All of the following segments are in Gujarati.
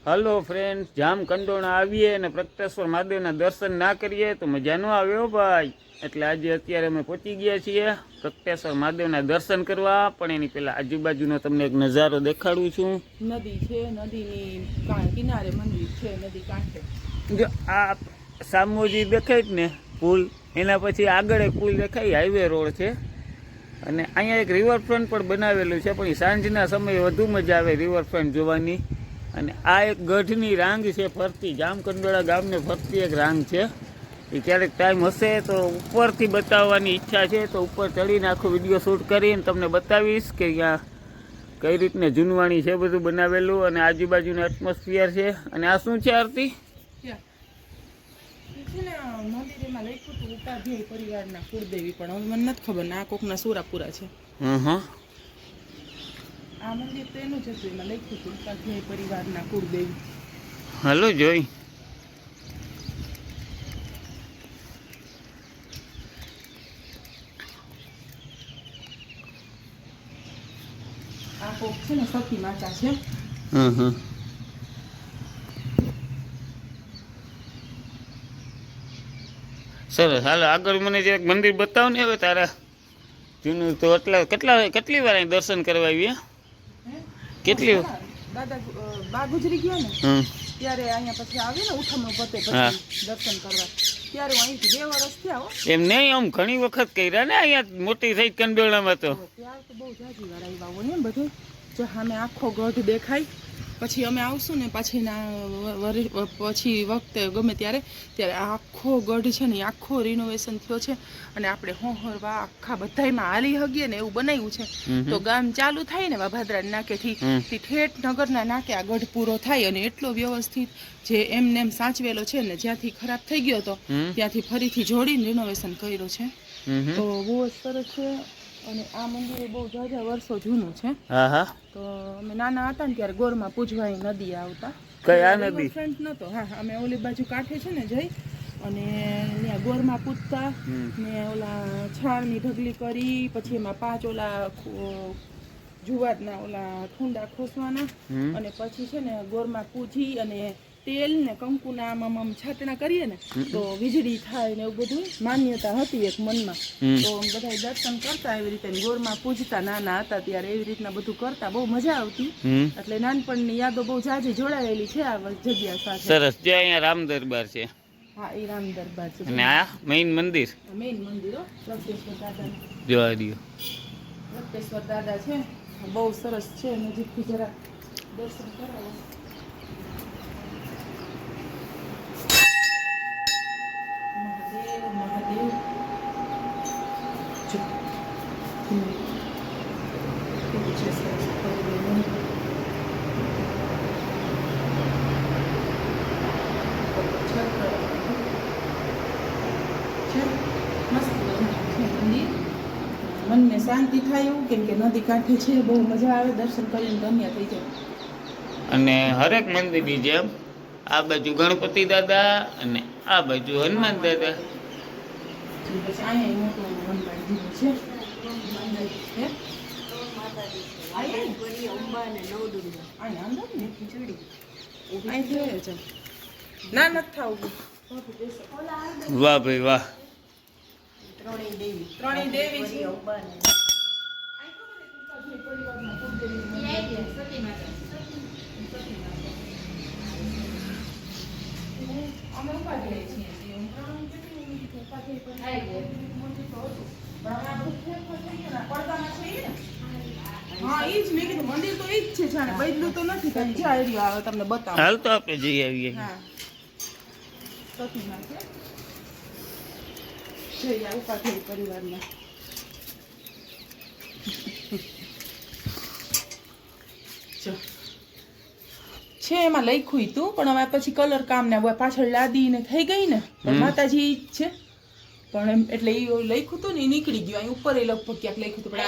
હલો ફ્રેન્ડ, જામ કંડોણા આવીએ અને પ્રગટેશ્વર મહાદેવના દર્શન ના કરીએ તો મજા ન આવે હો ભાઈ. એટલે આજે અત્યારે અમે પહોંચી ગયા છીએ પ્રગટેશ્વર મહાદેવના દર્શન કરવા. પણ એની પહેલાં આજુબાજુનો તમને એક નજારો દેખાડું છું. નદી છે, નદીની કિનારે મંદિર છે, નદી કાંઠે. જો આ સામોજી દેખાય જ ને પુલ, એના પછી આગળ એક પુલ દેખાય, હાઈવે રોડ છે. અને અહીંયા એક રિવરફ્રન્ટ પણ બનાવેલું છે, પણ એ સાંજના સમયે વધુ મજા આવે રિવરફ્રન્ટ જોવાની. અને આ એક ગઢની રાંગ છે ફરતી, જામકંડોળા ગામને ફરતી એક રાંગ છે. એ ક્યારેક ટાઈમ હશે તો ઉપરથી બતાવવાની ઈચ્છા છે, તો ઉપર ચડીને આખો વિડીયો શૂટ કરીને તમને બતાવીશ કે અહીંયા કઈ રીતને જૂનવાણી છે બધું બનાવેલું, અને આજુબાજુનું એટમોસ્ફિયર છે. અને આ શું છે આરતી? મંદિરમાં લખ્યું હતું ઉપાધ્યાય પરિવારના કુળદેવી, પણ હવે મને નથી ખબર ને આ કોકના સુરાપુરા છે. આ મંદિર તો એનું જ હતું, એમાં લખ્યું હતું ઉપાધ્યાય પરિવારના કુળદેવી. હાલો જોઈ. આ કોક છે ને સખી માતા છે. સરસ. હાલો આગળ મને જે મંદિર બતાવ ને હવે તારા જૂનું. તો કેટલી વાર અહીં દર્શન કરવા આવ્યા? કેટલી દાદા બા ગુજરી ગયા ને ત્યારે અહીંયા પછી આવ્યું ને ઉઠમણું પતે પછી દર્શન કરવા, ત્યારે અહીંથી 2 વર્ષ થયા. એમ નહીં, આમ ઘણી વખત કર્યા ને અહીંયા મોટી થઈ કંડોળામાં. તો ત્યાર તો બહુ જાજી વાર આવ્યા હોય ને બધું. જો સામે આખો ગઢ દેખાય. પછી અમે આવશું ને પછી વખતે ગમે ત્યારે આખો ગઢ છે ને આખો રિનોવેશન થયો છે. અને આપણે હોહરવા આખા બધાયમાં હાલી હગીએ ને એવું બનાવ્યું છે. તો ગામ ચાલુ થાય ને ભાદરા નાકેથી ઠેઠ નગરના નાકે આ ગઢ પૂરો થાય. અને એટલો વ્યવસ્થિત જે એમને એમ સાચવેલો છે ને, જ્યાંથી ખરાબ થઈ ગયો હતો ત્યાંથી ફરીથી જોડીને રિનોવેશન કર્યું છે. તો બહુ જ સરસ છે. અને આ મંદિર બહુ જાજા વર્ષો જૂનું છે. તો અમે નાના હતા ને ત્યારે ગોરમાં પૂજવાની નદી આવતા. કયા નદી? ફ્રન્ટ નતો. હા, અમે ઓલી બાજુ કાંઠે છે ને જઈ અને ત્યાં ગોરમાં પૂજતા ને ઓલા છાણની ઢગલી કરી, પછી એમાં 5 ઓલા જુવારના ઓલા ઠુંડા ખોસવાના, અને પછી છે ને ગોરમાં પૂજી અને તેલ ને કંકુના આમ છાટણા કરીએ ને તો વીજળી થાય ને એવું બધું માન્યતા હતી એક મનમાં. તો બધા દર્શન કરતા એવી રીતે ગોરમાં પૂજતા. નાના હતા ત્યારે એવી રીતના બધું કરતા, બહુ મજા આવતી. એટલે નાનપણની યાદો બહુ જાજી જોડાયેલી છે આ જગ્યા સાથે. સરસ. જે અહીંયા રામ દરબાર છે. હા, એ રામ દરબાર છે. અને આ મેઇન મંદિર પ્રગટેશ્વર દાદા જોવા દો. પ્રગટેશ્વર દાદા છે, બહુ સરસ છે. નજીકથી જરા દર્શન કરાવો. મનને શાંતિ થાય એવું, કેમ કે નદી કાંઠે છે, બહુ મજા આવે. દર્શન કરીને ધન્ય થઈ જાય. અને હરેક મંદિરની જેમ આ બાજુ ગણપતિ દાદા અને આ બાજુ હનુમાન દાદા. ના નથી થવું. વાહ ભાઈ વાહ. ત્રણેય દેવી છે. અમે ઉપાધ્યાય છીએ. હા, એ જ મેં કીધું. મંદિર તો એ જ છે, જાણે બદલું તો નથી. કઈ જાય આવે તમને બતાવો. હાલ તો આપણે જઈ આવીએ. હા, સતીમાં છે. જઈ આ ઉપાધ્યાય પરિવારના છે. એમાં લખ્યું તું, પણ હવે પછી કલર કામ ને પાછળ લાદી ને થઈ ગઈ ને, માતાજી જ છે. પણ એમ એટલે એ લખ્યું હતું ને એ નીકળી ગયું. અહીં ઉપર એ લગભગ ક્યાંક લખ્યું હતું, પણ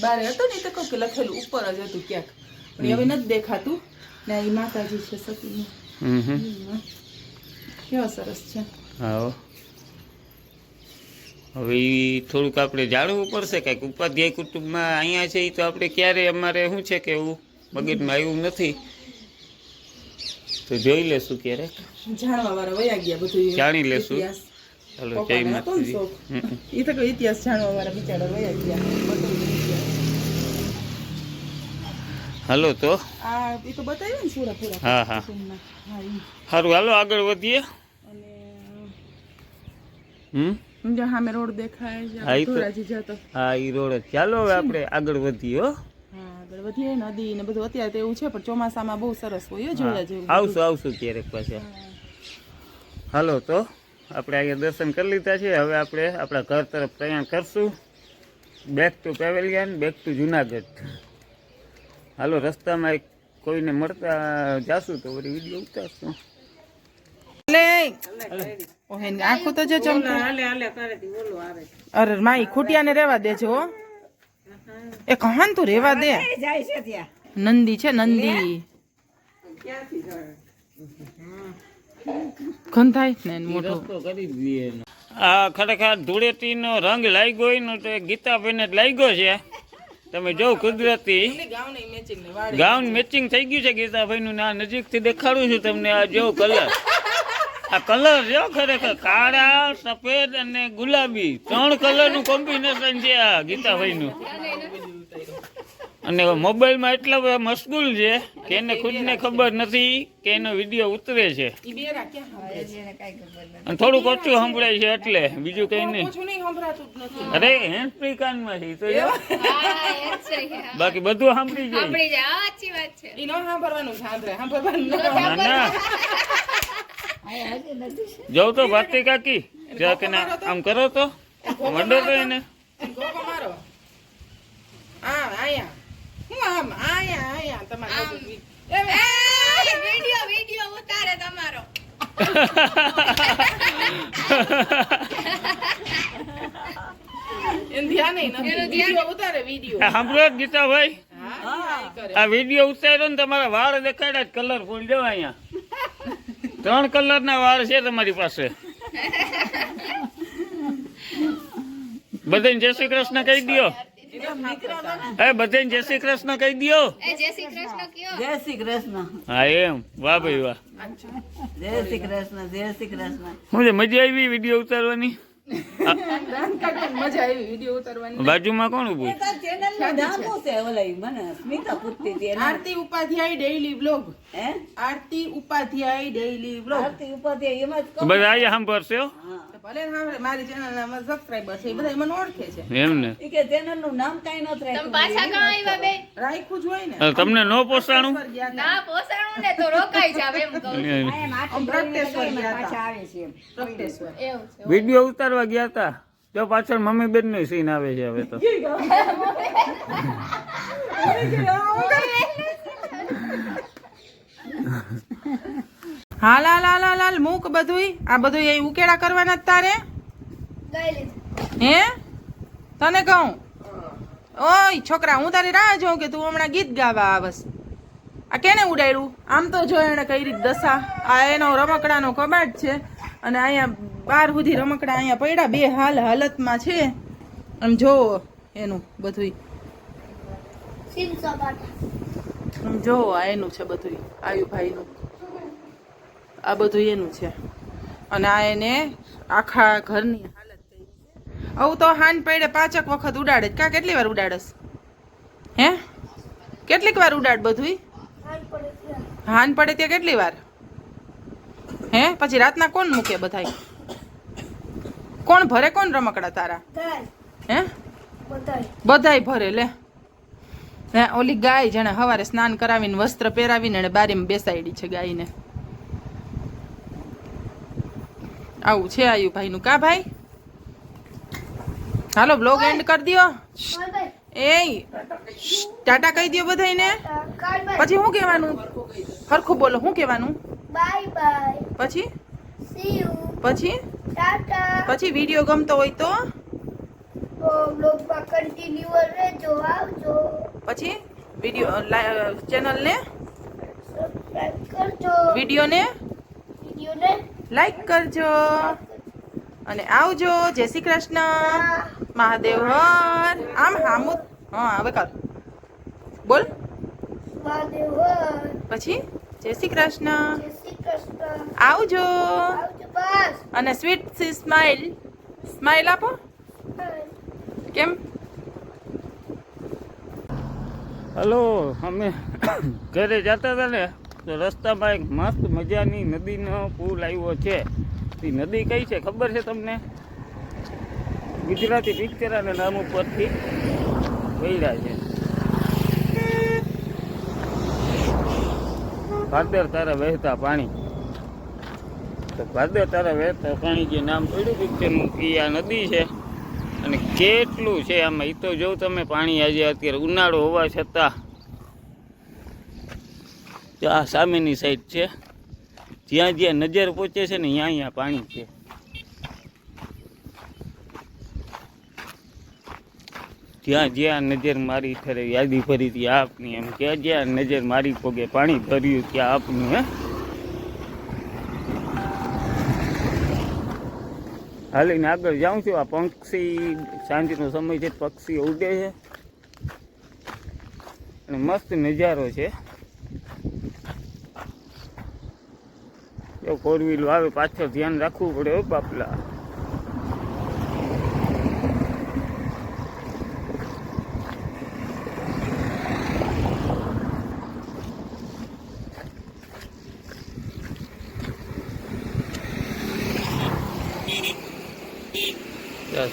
બારે હતું ને, તો કહું કે લખેલું ઉપર જ હતું ક્યાંક, પણ હવે નથી દેખાતું. ને એ માતાજી છે સતીનું. કેવા સરસ છે. હા, હવે થોડુંક આપણે જાણવું પડશે કંઈક. ઉપાધ્યાય કુટુંબમાં અહીંયા છે એ તો આપણે ક્યારે અમારે શું છે કે એવું મગજમાં આવ્યું નથી. તો જોઈ લેશું ક્યારેક, જાણવા વાળા વયા ગયા બધું જાણી લેશું. ઇતિહાસ. ચાલો જય પપ્પાને હતો ને માતાજી. શોખ. ઈ તો કોઈ ઇતિહાસ જાણવા વાળા બિચારા વયા ગયા બધું ઇતિહાસ. હાલો તો આ ઈ તો બતાવ્યું ને સુરા પૂરા હા હા કુટુંબના. હા ઈ. સારું હાલો આગળ વધીએ. અને હમ જો સામે રોડ દેખાય છે હા, ઈ તો- ધોરાજી જતો. હા ઈ રોડ જ. ચાલો હવે આપણે આગળ વધીએ હો. હા આગળ વધીએ નદી ને બધું અત્યારે તો એવું છે પણ ચોમાસામાં બહુ સરસ હોય હો જોવા જેવું. આવશું આવશું ક્યારેક પાછા. હાલો તો આપણે અહીંયા દર્શન કરી લીધા છે. હવે આપણે આપણા ઘર તરફ પ્રયાણ કરશું. Back to pavilion, back to Junagadh. હાલો રસ્તામાં એક કોઈને મળતા જાશું તો વળી વિડીયો ઉતારશું. ઓહે આખું તો જો ચમકો. અરે માઈ ખુટિયાને રેવા દેજો હો. એ કહાન તું રેવા દે. નંદી છે નંદી. ગંધાય ને મોટો. આ ખરેખર ધૂળેટીનો રંગ લાગ્યો હોય ને તો ગીતાભાઈને જ લાગ્યો છે. તમે જો કુદરતી ગાઉન મેચિંગ થઈ ગયું છે ગીતાભાઈનું ને આ નજીકથી દેખાડું છું તમને. આ જો કલર, આ કલર જો ખરેખર કાળા, સફેદ અને ગુલાબી 3 કલરનું કોમ્બિનેશન છે આ ગીતાભાઈનું. અને મોબાઈલમાં એટલા બધા મશગુલ છે કે એને ખુદને ખબર નથી કે એનો વિડીયો ઉતરે છે. અને થોડુંક ઓછું સંભળાય છે એટલે બીજું કઈ નહીં. અરે હેન્ડ ફ્રી કાનમાં છે ઈ તો જો. બાકી બધું સાંભળી જાય. ના ના જોઉં તો ભારતી કાકી જરાક એને આમ કરો તો મંડો તો એને. સાંભળો ગીતાભાઈ, આ વિડીયો ઉતાર્યો ને તમારા વાળ દેખાડ્યા જ કલરફુલ જો. અહીંયા 3 કલરના વાળ છે તમારી પાસે. બધાને જય શ્રી કૃષ્ણ કહી દો. બધાને જય શ્રી કૃષ્ણ કહી દો. જય શ્રી કૃષ્ણ. હા એમ, વાહ ભાઈ વાહ. જય શ્રી કૃષ્ણ. જય શ્રી કૃષ્ણ. શું છે મજા આવી વિડીયો ઉતારવાની? મજા આવી વિડીયો ઉતારવાની. બાજુમાં કોણ ઉભું? ચેનલ નું નામ શું છે? ઓલા મને સ્મિતા પૂછતી હતી. આરતી ઉપાધ્યાય ડેઈલી બ્લોગ. હે? આરતી ઉપાધ્યાય ડેઈલી બ્લોગ. આરતી ઉપાધ્યાય એમાં જ કહું. બધા અહીંયા સાંભળશે હો. ભલે સાંભળે, મારી ચેનલ ના સબસ્ક્રાઇબર છે એ બધા મને ઓળખે છે. એમ ને ઈ કે ચેનલ નું નામ કાઈ નત રાખ્યું. રાખ્યું જ હોય ને. તમને ન પોસાણું? પ્રગટેશ્વર. વિડીયો ઉતારવા ગયા હતા જો પાછળ મમ્મી બેન નો સીન આવે છે હવે તો. હાલ હાલ હાલ હાલ હાલ મૂક બધુંય. આ બધું એ ઉકેડા કરવાના જ તારે હે? તને કહું ઓય છોકરા, હું તારી રાહ જોઉં કે તું હમણાં ગીત ગાવા આવસ. આ કેને ઉડાડ્યું? આમ તો જો એને કઈ રીત દશા. આ એનો રમકડાનો કબાટ છે અને અહીંયા 12 સુધી રમકડા અહીંયા પડ્યા, 2 હાલ હાલતમાં છે. આમ જોવો એનું બધુંય. આમ જોવો આ એનું છે બધુંય, આયુભાઈનું. આ બધું એનું છે. અને આ એને આખા ઘરની હાલત થઈ છે. આવું તો હાન પડે 5 વખત ઉડાડે. કા કેટલી વાર ઉડાડસ? હે કેટલીક વાર ઉડાડ બધુંય? હાન પડે ત્યાં કેટલી વાર? હે પછી રાતના કોણ મૂકે? બધાય કોણ ભરે? કોણ રમકડા તારા? હે બધાય ભરે. લે હે ઓલી ગાય જેને સવારે સ્નાન કરાવીને વસ્ત્ર પહેરાવીને એને બારીમાં બેસાડી છે ગાયને. આવું છે આયુભાઈ નું. કા ભાઈ? હાલો બ્લોગ એન્ડ કરી દો. એ ટાટા કહી દો બધાને. પછી શું કહેવાનું? હરખું બોલો. શું કહેવાનું? Bye bye. પછી સી યુ. પછી ટાટા. પછી વિડીયો ગમતો હોય તો બ્લોગમાં કન્ટિન્યુ રહેજો. આવજો. પછી વિડીયો ચેનલને સબસ્ક્રાઇબ કરજો. વિડીયોને વિડીયોને લાઈક કરજો અને આવજો. જય શ્રી કૃષ્ણ. મહાદેવ હર. આમ હામુદ. હા હવે કર બોલ. મહાદેવ. પછી જય શ્રી કૃષ્ણ. જય શ્રી કૃષ્ણ. આવજો. આવજો બસ. અને સ્વીટ સ્માઈલ સ્માઈલ આપો. કેમ? હલો, અમે ઘરે જતા હતા ને તો રસ્તામાં એક મસ્ત મજાની નદીનો પુલ આવ્યો છે. એ નદી કઈ છે ખબર છે તમને? ગુજરાતી પિક્ચરના નામ ઉપરથી વહેલા છે. ભાદર તારા વહેતા પાણી. તો ભાદર તારા વહેતા પાણી જે નામ પડ્યું પિક્ચરનું એ આ નદી છે. અને કેટલું છે આમાં, એ તો જોઉં તમે પાણી આજે અત્યારે ઉનાળો હોવા છતાં આ સામેની સાઈડ છે, જ્યાં જ્યાં નજર પહોંચે છે ને અહીંયા પાણી છે. જ્યાં જ્યાં નજર મારી ફરે યાદી ભરી હતી આપની, એમ જ્યાં જ્યાં નજર મારી પોગે પાણી ભર્યું ત્યાં આપનું. હે હાલીને આગળ જાઉં છું. આ પક્ષી સાંજનો સમય છે, પક્ષી ઉડે છે અને મસ્ત નજારો છે. જો ફોર વ્હીલ આવે પાછળ ધ્યાન રાખવું પડે હો બાપલા.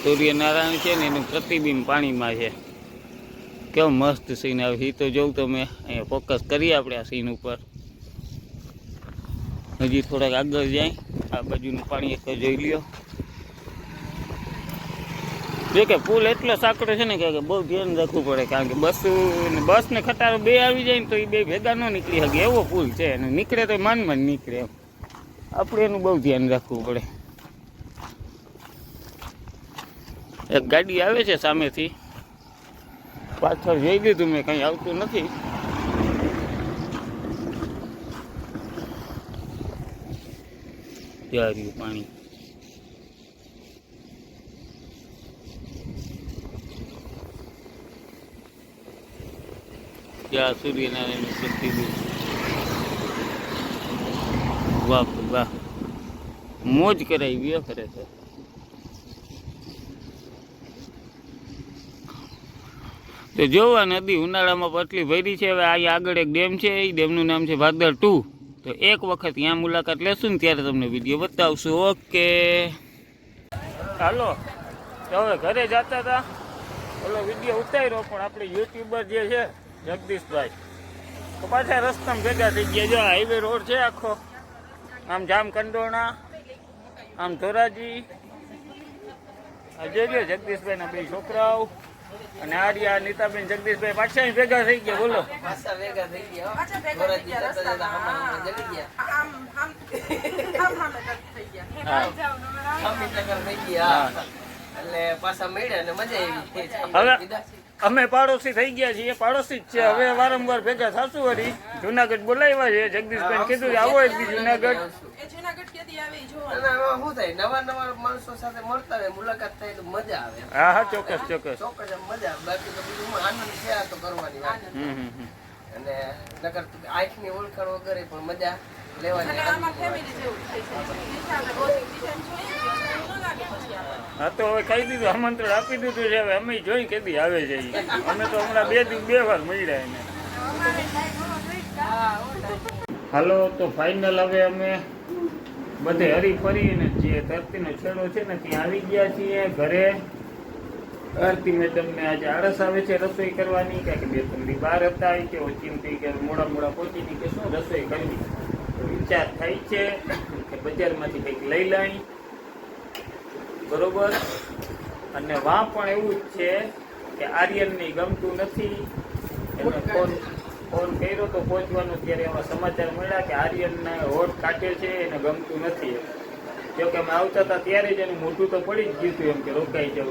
સૂર્યનારાયણ છે ને એનું પ્રતિબિંબ પાણીમાં છે. કેવો મસ્ત સીન આવે છે. એ તો જોઉં તમે અહીંયા ફોકસ કરીએ આપણે આ સીન ઉપર. હજી થોડાક આગળ જાય, આ બાજુનું પાણી એક જોઈ લ્યો. જો કે પુલ એટલો સાંકડો છે ને કે બહુ ધ્યાન રાખવું પડે, કારણ કે બસ ને ખટારો બે આવી જાય ને તો એ બે ભેગા ન નીકળી શકે એવો પુલ છે. અને નીકળે તો માન નીકળે એમ. આપણે એનું બહુ ધ્યાન રાખવું પડે. એક ગાડી આવે છે સામેથી, પાછળ જોઈ લીધું મેં, કંઈ આવતું નથી. ત્યાં પાણી ત્યાં સૂર્યનારાયણનું પ્રતિબિંબ. વાહ વાહ, મોજ કરાવી ખરેખર. તો જોવા નદી ઉનાળામાં પટલી ભરી છે. હવે અહીંયા આગળ એક ડેમ છે, એ ડેમનું નામ છે ભાદર 2. તો એક વખત ત્યાં મુલાકાત લેશું ને ત્યારે તમને વિડીયો બતાવશું. ઓકે ચાલો. તો હવે ઘરે જતા હતા, ઓલો વિડીયો ઉતાર્યો, પણ આપણે યુટ્યુબર જે છે જગદીશભાઈ તો પાછા રસ્તામાં ભેગા થઈ ગયા. જો હાઈવે રોડ છે આખો, આમ જામકંડોરણા, આમ ધોરાજી. આ જોજો જગદીશભાઈના બે છોકરાઓ અને આર્યા નીતાબેન જગદીશભાઈ પાછા ભેગા થઈ ગયા. બોલો, પાછા ભેગા થઈ ગયા. ધોરાજી જતા જતા હમણાં જડી ગયા. થઈ ગયા એટલે પાછા મળ્યા અને મજા આવી. હવે અમે પાડોશી થઈ ગયા છીએ, પાડોશી જ છે. હવે વારંવાર ભેગા થશું. વળી જુનાગઢ બોલાવ્યા છે, જગદીશભાઈ કીધું આવો એક દી જુનાગઢ. અને આમાં શું થાય, નવા નવા માણસો સાથે મળતા હોય, મુલાકાત થાય તો મજા આવે. હા હા, ચોક્કસ ચોક્કસ. ચોક્કસ એમ મજા આવે. બાકી તો બીજું આનંદ છે આ તો કરવાની વાત. અને નકર આંખની ઓળખાણ વગર પણ મજા લેવાની. હા તો હવે કહી દીધું, આમંત્રણ આપી દીધું છે. હવે અમે જોઈ કેદી આવે છે. અમે તો હમણાં 2 વાર મળ્યા એને. હાલો, તો ફાઇનલ હવે અમે બધે હરી ફરીને જે ધરતીનો છેડો છે ને ત્યાં આવી ગયા છીએ ઘરે. આરતી મેડમને આજે આળસ આવે છે રસોઈ કરવાની, કારણ કે 2-3 દી બહાર હતા કે ઓચિંતી કે મોડા પહોંચીની કે શું રસોઈ કરવી. તો વિચાર થાય છે કે બજારમાંથી કંઈક લઈ લાવી. બરોબર. અને વાં પણ એવું જ છે કે આર્યનને ગમતું નથી. એને ફોન કર્યો તો પહોંચવાનો, ત્યારે એવા સમાચાર મળ્યા કે આર્યનને હોઠ કાઢે છે, એને ગમતું નથી. જો કે અમે આવતા હતા ત્યારે જ એનું મોઢું તો પડી જ ગયું હતું એમ કે રોકાઈ જાવ.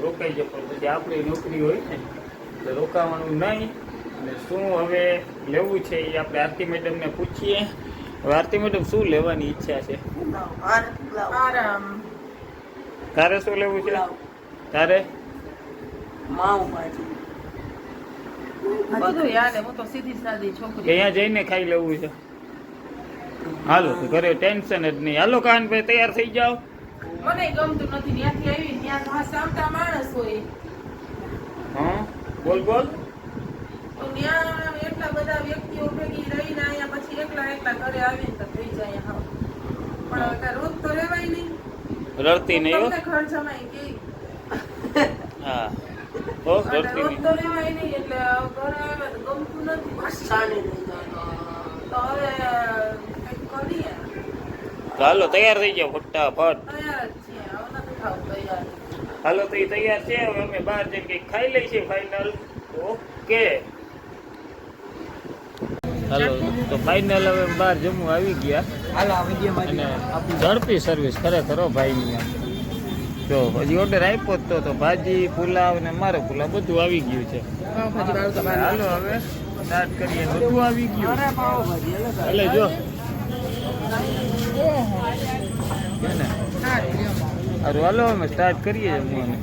પણ પછી આપણી નોકરી હોય ને એટલે રોકાવાનું નહીં. અને શું હવે લેવું છે એ આપણે આરતી મેડમને પૂછીએ. હવે આરતી મેડમ શું લેવાની ઈચ્છા છે? તારે શું લેવું છે? તારે અહીંયા જઈને ખાઈ લેવું છે? હાલો તો ઘરે ટેન્શન જ નહીં. હાલો કાનભાઈ તૈયાર થઈ જાઓ. મને ગમતું નથી ત્યાંથી આવી ત્યાં હા સામટા માણસ હોય હા બોલ બોલ. તો ત્યાં એટલા બધા વ્યક્તિઓ ભેગી રહીને અહીંયા પછી એકલા એકલા ઘરે આવીને તો થઈ જાય હા પણ હવે રોજ તો રહેવાય નહીં. રડતી નહીં હો. તમને ઘર જમાઈ કે હા હો રડતી રોજ નહીં. તો રહેવાય નહીં એટલે ઘરે આવે તો ગમતું નથી તો હવે કંઈક કરીએ તો હાલો તૈયાર થઈ જાઓ ફટાફટ. તૈયાર જ છીએ હવે નથી થાવ તૈયાર હાલો તો એ તૈયાર છે. હવે અમે બહાર જઈને કંઈક ખાઈ લઈ છે ફાઇનલ. ઓકે હાલો તો ફાઇનલ હવે બહાર જમવું આવી ગયા. હાલો આ વિડીયોમાં અને ઝડપી સર્વિસ ખરેખર હો ભાઈની આમ. જો હજી ઓર્ડર આપ્યો જ તો ભાજી પુલાવ ને મારો પુલાવ બધું આવી ગયું છે. પાવભાજી વાળું તો બહાર હાલો હવે સ્ટાર્ટ કરીએ. બધું આવી ગયું એટલે જો છે ને. હા હારું હાલો અમે સ્ટાર્ટ કરીએ જમવાનું.